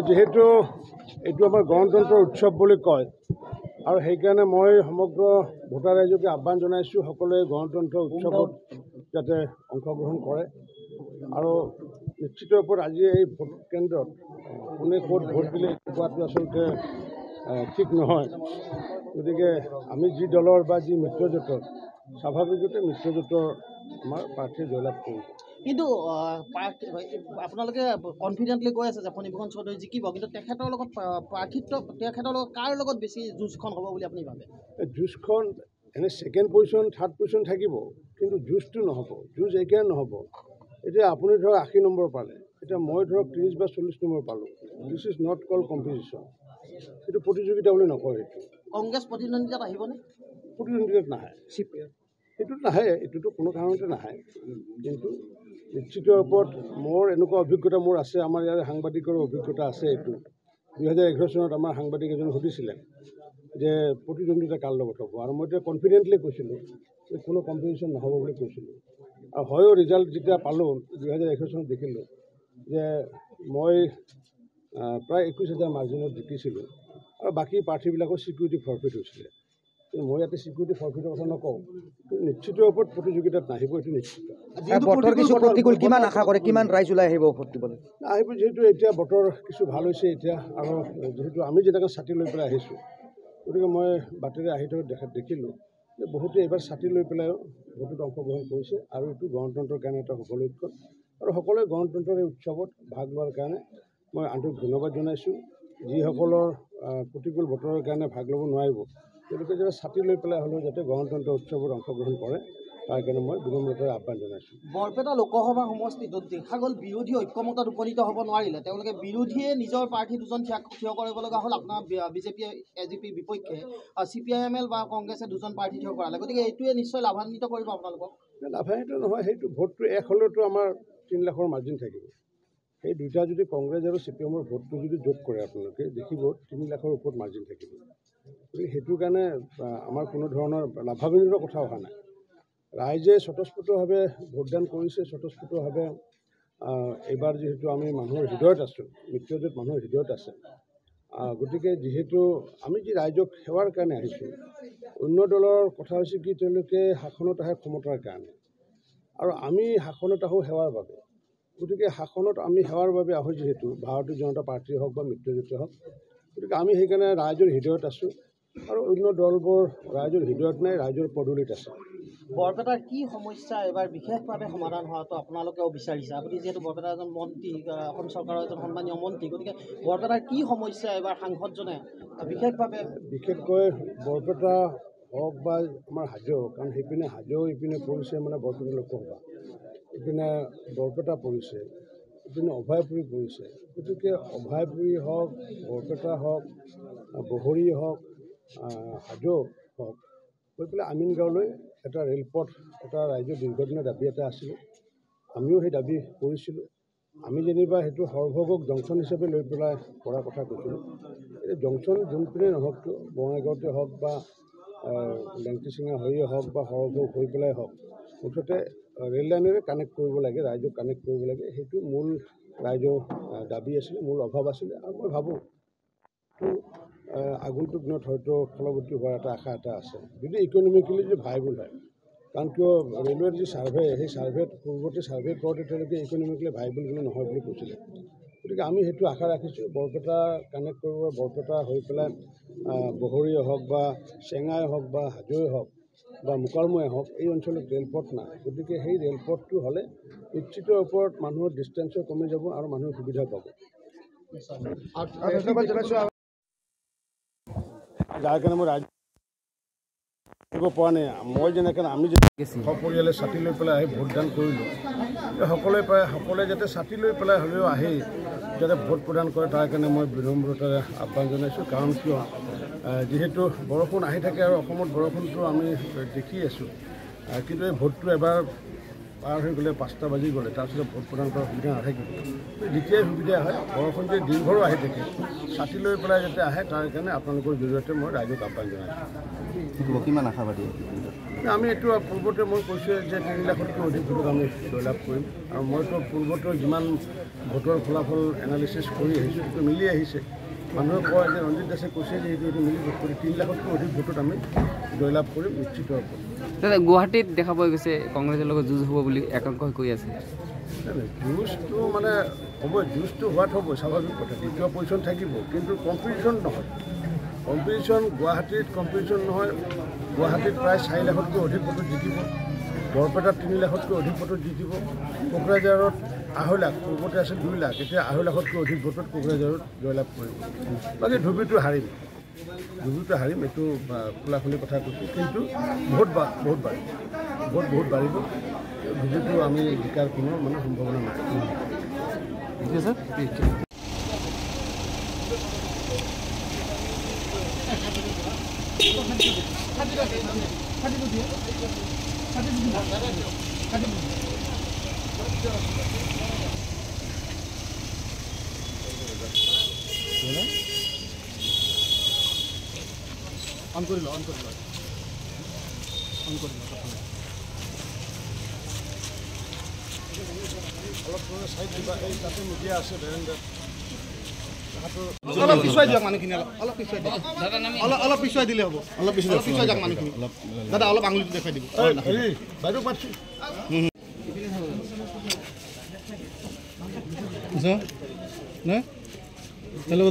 যেহেতু এইটো আমাৰ গণতন্ত্ৰ উৎসৱ বুলি কয় আৰু সেইকাৰণে মই সমগ্ৰ ভোটাৰ ৰাইজকে আহ্বান জনাইছোঁ সকলোৱে গণতন্ত্ৰ উৎসৱত যাতে অংশগ্ৰহণ কৰে আৰু নিশ্চিত ৰূপত আজি এই ভোট কেন্দ্ৰত কোনে ক'ত ভোট দিলে কোৱাটো আচলতে ঠিক নহয়। গতিকে আমি যি দলৰ বা যি মিত্ৰজোঁটৰ স্বাভাৱিকতে মিত্ৰজোঁটৰ আমাৰ প্ৰাৰ্থীয়ে জয়লাভ কৰিব। কিন্তু আপোনালোকে কনফিডেণ্টলি কৈ আছে যে ফণীভূষণ চৌধুৰী জিকিব, কিন্তু তেখেতৰ লগত প্ৰাৰ্থিত্ব তেখেতৰ লগত কাৰ লগত বেছি যুঁজখন হ'ব বুলি আপুনি ভাবে? যুঁজখন এনে ছেকেণ্ড পজিশ্যন থাৰ্ড পজিশ্যন থাকিব, কিন্তু যুঁজটো নহ'ব। যুঁজ এইকাৰণে নহ'ব, এতিয়া আপুনি ধৰক 80 নম্বৰ পালে, এতিয়া মই ধৰক 30 বা 40 নম্বৰ পালোঁ। This is not call competition, এইটো প্ৰতিযোগিতা বুলি নকয়। এইটো কংগ্ৰেছ প্ৰতিদ্বন্দ্বিতাত আহিবনে? প্ৰতিদ্বন্দ্বিতাত নাহে, এইটোত নাহে, এইটোতো কোনো কাৰণতে নাহে। কিন্তু নিশ্চিত ৰূপত মোৰ এনেকুৱা অভিজ্ঞতা মোৰ আছে, আমাৰ ইয়াৰ সাংবাদিকৰ অভিজ্ঞতা আছে। এইটো 2011 চনত আমাৰ সাংবাদিক এজনে সুধিছিলে যে প্ৰতিদ্বন্দ্বিতা কাৰ লগত হ'ব, আৰু মই এতিয়া কনফিডেণ্টলি কৈছিলোঁ যে কোনো কম্পিটিশ্যন নহ'ব বুলি কৈছিলোঁ। আৰু হয়ো ৰিজাল্ট যেতিয়া পালোঁ 2011 চনত দেখিলোঁ যে মই প্ৰায় 21,000 মাৰ্জিনত জিকিছিলোঁ আৰু বাকী প্ৰাৰ্থীবিলাকৰ ছিকিউৰিটি ফৰফিট হৈছিলে। কিন্তু মই ইয়াতে ছিকিউৰিটি ফৰফিটৰ কথা নকওঁ, কিন্তু নিশ্চিত ৰূপত প্ৰতিযোগিতাত নাহিব, এইটো নিশ্চিত। বতৰ কিছু প্ৰতিকূল, কিমান আশা কৰে, কিমান ৰাইজ ওলাই আহিব ভোট দিবলৈ? আহিব, যিহেতু এতিয়া বতৰ কিছু ভাল হৈছে এতিয়া, আৰু যিহেতু আমি যেনেকৈ ছাতি লৈ পেলাই আহিছোঁ, গতিকে মই বাটেৰে আহি থকা দেখিলোঁ যে বহুতে এইবাৰ ছাতি লৈ পেলাই ভোটত অংশগ্ৰহণ কৰিছে, আৰু এইটো গণতন্ত্ৰৰ কাৰণে এটা শুভ লক্ষণ। আৰু সকলোৱে গণতন্ত্ৰৰ এই উৎসৱত ভাগ লোৱাৰ কাৰণে মই আন্তৰিক ধন্যবাদ জনাইছোঁ। যিসকলৰ প্ৰতিকূল বতৰৰ কাৰণে ভাগ ল'ব নোৱাৰিব, তেওঁলোকে যাতে ছাতি লৈ পেলাই হ'লেও যাতে গণতন্ত্ৰ উৎসৱত অংশগ্ৰহণ কৰে, তাৰ কাৰণে মই বিনম্ৰতাৰে আহ্বান জনাইছোঁ। বৰপেটা লোকসভা সমষ্টিটোত দেখা গ'ল বিৰোধী ঐক্যমতত উপনীত হ'ব নোৱাৰিলে, তেওঁলোকে বিৰোধীয়ে নিজৰ প্ৰাৰ্থী দুজন থিয় কৰিব লগা হ'ল। আপোনাৰ বিজেপিয়ে এজিপিৰ বিপক্ষে, CPIML বা কংগ্ৰেছে দুজন প্ৰাৰ্থী থিয় কৰালে, গতিকে এইটোৱে নিশ্চয় লাভান্বিত কৰিব আপোনালোকক। লাভান্বিত নহয়, সেইটো ভোটটো এক হ'লেওতো আমাৰ 3 লাখৰ মাৰ্জিন থাকিব। সেই দুটা যদি কংগ্ৰেছ আৰু CPIMৰ ভোটটো যদি যোগ কৰে আপোনালোকে দেখিব 3 লাখৰ ওপৰত মাৰ্জিন থাকিব। গতিকে সেইটোৰ কাৰণে আমাৰ কোনো ধৰণৰ লাভান্বিতৰ কথা অহা নাই। ৰাইজে স্বতঃস্ফূৰ্তভাৱে ভোটদান কৰিছে, স্বতঃস্ফূৰ্তভাৱে এইবাৰ যিহেতু আমি মানুহৰ হৃদয়ত আছোঁ, মিত্ৰজোঁট মানুহৰ হৃদয়ত আছে, গতিকে যিহেতু আমি যি ৰাইজক সেৱাৰ কাৰণে আহিছোঁ, অন্য দলৰ কথা হৈছে কি তেওঁলোকে শাসনত আহে ক্ষমতাৰ কাৰণে, আৰু আমি শাসনত আহোঁ সেৱাৰ বাবে। গতিকে শাসনত আমি সেৱাৰ বাবে আহোঁ যিহেতু, ভাৰতীয় জনতা পাৰ্টীয়ে হওক বা মিত্ৰজোঁটেই হওক, গতিকে আমি সেইকাৰণে ৰাইজৰ হৃদয়ত আছোঁ, আৰু অন্য দলবোৰ ৰাইজৰ হৃদয়ত নাই, ৰাইজৰ পদূলিত আছে। বৰপেটাৰ কি সমস্যা এবাৰ বিশেষভাৱে সমাধান হোৱাটো আপোনালোকেও বিচাৰিছে? আপুনি যিহেতু বৰপেটাৰ এজন মন্ত্ৰী, অসম চৰকাৰৰ এজন সন্মানীয় মন্ত্ৰী, গতিকে বৰপেটাৰ কি সমস্যা এবাৰ সাংসদজনে বিশেষকৈ বৰপেটা হওক বা আমাৰ হাজো, কাৰণ সেইপিনে হাজো ইপিনে পৰিছে মানে বৰপেটা লোকসভা, ইপিনে বৰপেটা পৰিছে, ইপিনে অভয়পুৰী পৰিছে। গতিকে অভয়পুৰী হওক, বৰপেটা হওক, বহৰী হওক, হাজো হওক, গৈ পেলাই আমিনগাঁৱলৈ এটা ৰেলপথ, এটা ৰাইজৰ দীৰ্ঘদিনীয়া দাবী এটা আছিলে, আমিও সেই দাবী কৰিছিলোঁ। আমি যেনিবা সেইটো সৰ্বভোগ জংচন হিচাপে লৈ পেলাই কৰাৰ কথা কৈছিলোঁ। এই জংচন যোনপিনে নহওক কিয়, বঙাইগাঁৱতে হওক বা লেংটিচিঙা হৈয়ে হওক বা সৰভোগ হৈ পেলাই হওক, মুঠতে ৰেল লাইনেৰে কানেক্ট কৰিব লাগে, ৰাইজক কানেক্ট কৰিব লাগে, সেইটো মূল ৰাইজৰ দাবী আছিলে, মূল অভাৱ আছিলে। আৰু মই ভাবোঁ আগন্তুক দিনত হয়তো ফলৱৰ্তী হোৱাৰ এটা আশা এটা আছে, যদি ইকনমিকেলি যদি ভাইবল হয়। কাৰণ কিয় ৰেলৱেৰ যি ছাৰ্ভে, সেই ছাৰ্ভেত পূৰ্বতে ছাৰ্ভে কৰোঁতে তেওঁলোকে ইকনমিকেলি ভাইবল বুলি নহয় বুলি কৈছিলে। গতিকে আমি সেইটো আশা ৰাখিছোঁ, বৰপেটা কানেক্ট কৰিব, বৰপেটা হৈ পেলাই বহৰীয়ে হওক বা চেঙাই হওক বা হাজোই হওক বা মোকালমোৱাই হওক, এই অঞ্চলত ৰেলপথ নাই। গতিকে সেই ৰেলপথটো হ'লে নিশ্চিত ওপৰত মানুহৰ ডিষ্টেঞ্চো কমি যাব আৰু মানুহে সুবিধা পাব। যাৰ কাৰণে মই ৰাইজ কৰিব পৰা নাই, মই যেনেকৈ আমি সপৰিয়ালে ছাতি লৈ পেলাই আহি ভোটদান কৰিলোঁ, সকলোৱে যাতে ছাতি লৈ পেলাই হ'লেও আহি যাতে ভোট প্ৰদান কৰে, তাৰ কাৰণে মই বিনম্ৰতাৰে আহ্বান জনাইছোঁ। কাৰণ কিয় যিহেতু বৰষুণ আহি থাকে, আৰু অসমত বৰষুণটো আমি দেখি আছোঁ, কিন্তু এই ভোটটো এবাৰ পাৰ হৈ গ'লে 5টা বাজি গ'লে তাৰপিছত ভোট প্ৰদান কৰাৰ সুবিধা নাথাকিব। যেতিয়াই সুবিধা হয়, বৰষুণ যদি দিনভৰো আহি থাকে, ছাতি লৈ পেলাই যাতে আহে, তাৰ কাৰণে আপোনালোকৰ জৰিয়তে মই ৰাইজক আহ্বান জনাইছোঁ। কিমান আশাবাদী? আমি এইটো পূৰ্বতে মই কৈছোঁ যে 3 লাখতকৈ অধিক ভোটত আমি জয়লাভ কৰিম আৰু মইতো পূৰ্বতে যিমান ভোটৰ ফলাফল এনালিচিছ কৰি আহিছোঁ সেইটো মিলি আহিছে মানুহে কয় যে ৰঞ্জিত দাসে কৈছে যে এইটো মিলি ভোট কৰি 3 লাখতকৈ অধিক ভোটত আমি জয়লাভ কৰিম নিশ্চিত ৰূপত। দাদা গুৱাহাটীত দেখা পোৱা গৈছে কংগ্ৰেছৰ লগত যুঁজ হ'ব বুলি একাংশই কৈ আছে। যুঁজটো মানে হ'বই, যুঁজটো হোৱাত হ'ব স্বাভাৱিক কথা, দ্বিতীয় পজিশ্যন থাকিব, কিন্তু কম্পিটিশ্যন নহয়। কম্পিটিশ্যন গুৱাহাটীত কম্পিটিশ্যন নহয়। গুৱাহাটীত প্ৰায় 4 লাখতকৈ অধিক ভোটত জিকিব, বৰপেটাত 3 লাখতকৈ অধিক ভোটত জিকিব, কোকৰাঝাৰত 2.5 লাখ, পূৰ্বতে আছিল 2 লাখ, এতিয়া 2.5 লাখতকৈ অধিক ভোটত কোকৰাঝাৰত জয়লাভ কৰিব। বাকী ধুবুৰীটো হাৰিম, এইটো খোলাখুলি কথা কৈছোঁ, কিন্তু ভোট বাঢ়িব, ভোট বাঢ়িব। ধুবুৰীটো আমি জিকাৰ কোনো মানে সম্ভাৱনা নাই। ঠিক আছে অন কৰি লওঁ অলপ চাইড দিবা, এই তাতে মিডিয়া আছে বেৰেণ্ডাত। অলপ পিছুৱাই দিয়ক মানুহখিনি, অলপ পিছুৱাই দিয়ক, অলপ পিছুৱাই দিলে হ'ব, অলপ পিছুৱাই যাওক মানুহখিনি। দাদা অলপ আঙুলিটো দেখুৱাই দিব। হেৰি বাইদেউ পাতিছোঁ হেল্ল'